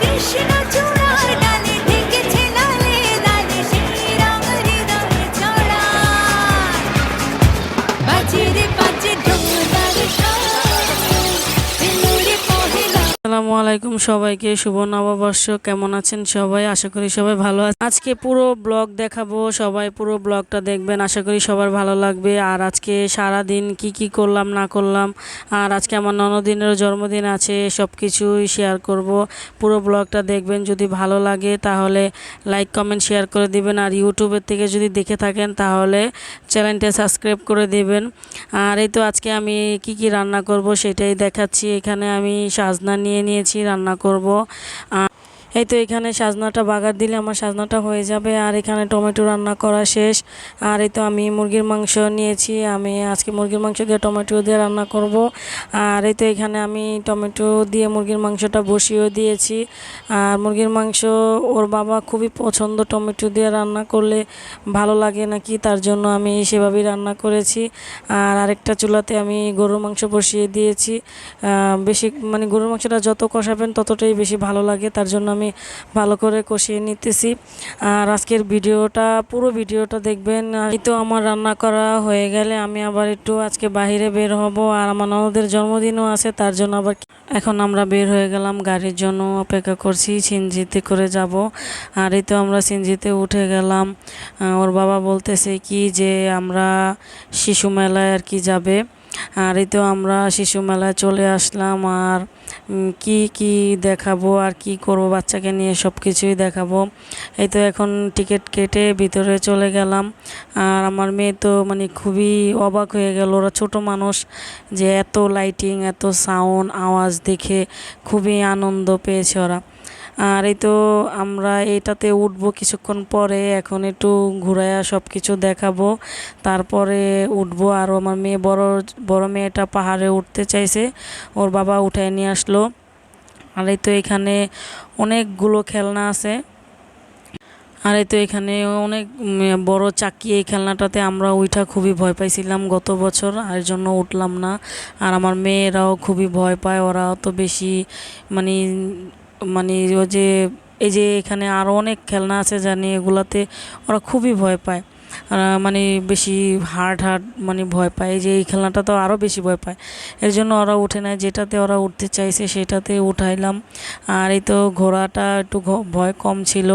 কৃষ্ণ চূড়ার ডালে ঢেকেছে লালে লালে সেই রং হৃদয়ে ছড়ায়। বাজে রে বাজে ঢোলার সুর, এলো রে পহেলা। আসসালামু আলাইকুম সবাইকে, শুভ নববর্ষ। কেমন আছেন সবাই? আশা করি সবাই ভালো আছে। আজকে পুরো ব্লগ দেখাবো, সবাই পুরো ব্লগটা দেখবেন, আশা করি সবার ভালো লাগবে। আর আজকে সারা দিন কি করলাম না করলাম, আর আজকে আমার ননদিনেরও জন্মদিন আছে, সব কিছুই শেয়ার করব। পুরো ব্লগটা দেখবেন, যদি ভালো লাগে তাহলে লাইক কমেন্ট শেয়ার করে দিবেন। আর ইউটিউবের থেকে যদি দেখে থাকেন তাহলে চ্যানেলটা সাবস্ক্রাইব করে দিবেন। আর এই তো আজকে আমি কি রান্না করব সেটাই দেখাচ্ছি। এখানে আমি সাজনা নিয়েছি, রান্না করব। এই তো এখানে সাজনাটা বাগার দিলে আমার সাজনাটা হয়ে যাবে। আর এখানে টমেটো রান্না করা শেষ। আর এই তো আমি মুরগির মাংস নিয়েছি, আমি আজকে মুরগির মাংস দিয়ে টমেটো দিয়ে রান্না করব। আর এই তো এখানে আমি টমেটো দিয়ে মুরগির মাংসটা বসিয়েও দিয়েছি। আর মুরগির মাংস ওর বাবা খুবই পছন্দ, টমেটো দিয়ে রান্না করলে ভালো লাগে নাকি, তার জন্য আমি সেভাবেই রান্না করেছি। আর আরেকটা চুলাতে আমি গরুর মাংস বসিয়ে দিয়েছি। বেশি গরুর মাংসটা যত কষাবেন ততটাই বেশি ভালো লাগে, তার জন্য আমি ভালো করে কষিয়ে নিতেছি। আর আজকের পুরো ভিডিওটা দেখবেন। এই তো আমার রান্না করা হয়ে গেলে আমি আবার একটু আজকে বাইরে বের হব। আর আমার ননদের জন্মদিনও আছে, তার জন্য আবার এখন আমরা বের হয়ে গেলাম, গাড়ির জন্য অপেক্ষা করছি, সিনজিতে করে যাব। আর এই তো আমরা সিনজিতে উঠে গেলাম। ওর বাবা বলতেছে কি যে আমরা শিশু মেলায় আর কি যাবে। আর এই তো আমরা শিশু মেলায় চলে আসলাম। আর কি দেখাবো আর কি করব, বাচ্চাকে নিয়ে সব কিছুই দেখাবো। এই তো এখন টিকিট কেটে ভিতরে চলে গেলাম। আর আমার মেয়ে তো খুবই অবাক হয়ে গেল, ওরা ছোট মানুষ, যে এত লাইটিং এত সাউন্ড আওয়াজ দেখে খুবই আনন্দ পেয়েছে ওরা। আর এই তো আমরা এটাতে উঠবো কিছুক্ষণ পরে, এখন একটু ঘুরাইয়া সব কিছু দেখাবো, তারপরে উঠবো। আর আমার মেয়ে বড় মেয়েটা পাহাড়ে উঠতে চাইছে, ওর বাবা উঠায় নিয়ে আসলো। আর এই তো এখানে অনেকগুলো খেলনা আছে। আর এই তো এখানে অনেক বড় চাকি, এই খেলনাটাতে আমরা উঠা খুবই ভয় পাইছিলাম গত বছর, আর জন্য উঠলাম না। আর আমার মেয়েরাও খুবই ভয় পায়, ওরাও তো বেশি ও যে এই যে এখানে আরও অনেক খেলনা আছে জানি, এগুলাতে ওরা খুবই ভয় পায়। বেশি হার্ড ভয় পায়, এই যে এই খেলনাটা তো আরও বেশি ভয় পায়, এর জন্য ওরা উঠে নেয়। যেটাতে ওরা উঠতে চাইছে সেটাতে উঠাইলাম। আর এই তো ঘোড়াটা একটু ভয় কম ছিল,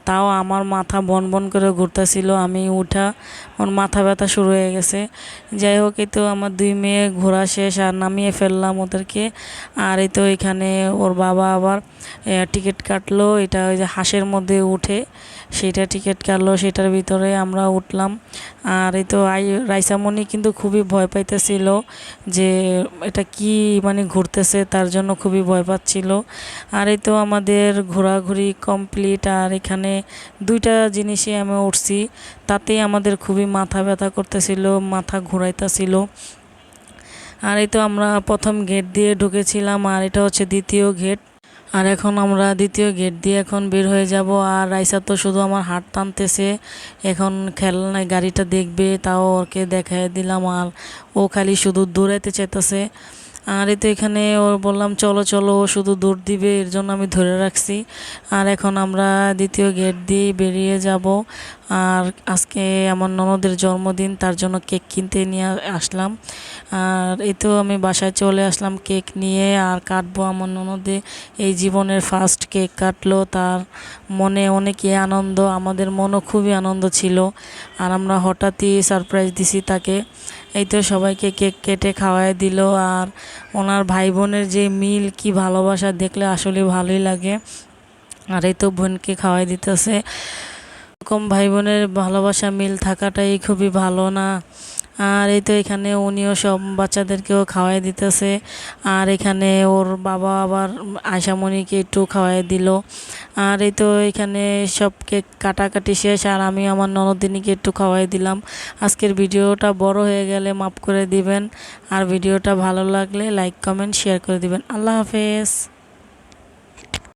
তাও আমার মাথা বন করে ঘুরতেছিল, আমি আমার মাথা ব্যথা শুরু হয়ে গেছে। যাই হোক, এই তো আমার দুই মেয়ে ঘোরা শেষ, আর নামিয়ে ফেললাম ওদেরকে। আর এই তো এখানে ওর বাবা আবার টিকিট কাটলো, এটা ওই যে হাঁসের মধ্যে উঠে সেটা টিকিট কাটলো, সেটার ভিতরে আমরা উঠলাম। আর এই তো রাইসামণি কিন্তু খুবই ভয় পাইতেছিল যে এটা কি ঘুরতেছে, তার জন্য খুবই ভয় পাচ্ছিল। আর এই তো আমাদের ঘোরাঘুরি কমপ্লিট। আর এখানে দুইটা জিনিসে আমি উঠছি, তাতেই আমাদের খুবই মাথা ব্যথা করতেছিল, মাথা ঘুরাইতেছিল। আর এই তো আমরা প্রথম গেট দিয়ে ঢুকেছিলাম, আর এটা হচ্ছে দ্বিতীয় গেট। আর এখন আমরা দ্বিতীয় গেট দিয়ে এখন বের হয়ে যাব। আর রাইসা তো শুধু আমার হাত টানতেছে, এখন খেলনায় গাড়িটা দেখবে, তাও ওকে দেখাই দিলাম। আর ও খালি শুধু দৌড়াইতে চাইতেছে। আর এই তো এখানে ওর বললাম চলো চলো, ও শুধু দৌড় দিবে, এর জন্য আমি ধরে রাখছি। আর এখন আমরা দ্বিতীয় গেট দিয়ে বেরিয়ে যাব। আর আজকে আমার ননদের জন্মদিন, তার জন্য কেক কিনতে নিয়ে আসলাম। আর এই তো আমি বাসায় চলে আসলাম কেক নিয়ে, আর কাটবো। আমার ননদে এই জীবনের ফার্স্ট কেক কাটলো, তার মনে অনেকই আনন্দ, আমাদের মনও খুবই আনন্দ ছিল। আর আমরা হঠাৎই সারপ্রাইজ দিছি তাকে। এই তো সবাইকে কেক কেটে খাওয়াই দিল। আর ওনার ভাই বোনের যে মিল, কি ভালোবাসা, দেখলে আসলে ভালোই লাগে। আর এই তো বোনকে খাওয়াই দিতেছে, এরকম ভাই বোনের ভালোবাসা মিল থাকাটাই খুবই ভালো না। আর এই তো এখানে উনিও সব বাচ্চাদেরকেও খাওয়াই দিতেছে। আর এখানে ওর বাবা আবার আয়শামণিকে একটু খাওয়াই দিল। আর এই তো এখানে সব কেক কাটাকাটি শেষ, আর আমি আমার ননদিনীকে একটু খাওয়াই দিলাম। আজকের ভিডিওটা বড় হয়ে গেলে মাফ করে দিবেন। আর ভিডিওটা ভালো লাগলে লাইক কমেন্ট শেয়ার করে দিবেন। আল্লাহ হাফেজ।